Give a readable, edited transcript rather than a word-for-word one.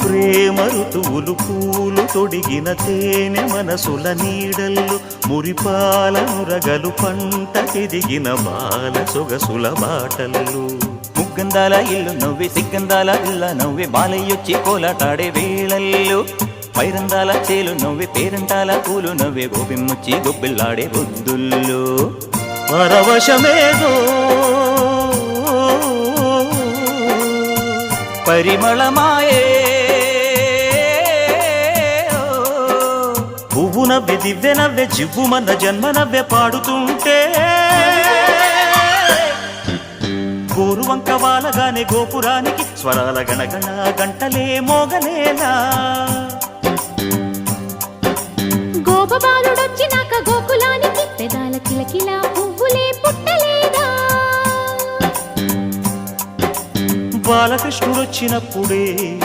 ప్రేమ ఋతువులు పూలు తొడిగిన తేనె మనసుల నీడల్లు మురిపాల నురగలు పంట ఎదిగిన బాల సొగసుల బాటల్లు ముగ్గందాల ఇల్లు నవ్వి సిగ్గందాల ఇల్ల నవ్వి బాలయ్యొచ్చి కోలాటాడే వేళల్లో పైరందాల చేలు నవ్వి పేరంటాల పూలు నవ్వి గోపిమ్ముచ్చి గొబ్బిల్లాడే బొద్దుల్లో పరవశమేదో పరిమళమాయే పువ్వు నవ్వె దివ్వె నవ్వె జివ్వుమన్న జన్మ నవ్వె పాడుతుంటే గోరువంక వాలగానే గోపురానికి స్వరాల గణగణ గంటలే మోగనేలా గోపబాలుడొచ్చినాక గోకులానికి పెదాల కిలకిలా పువ్వులే పుట్టలేదా బాలకృష్ణుడొచ్చినప్పుడే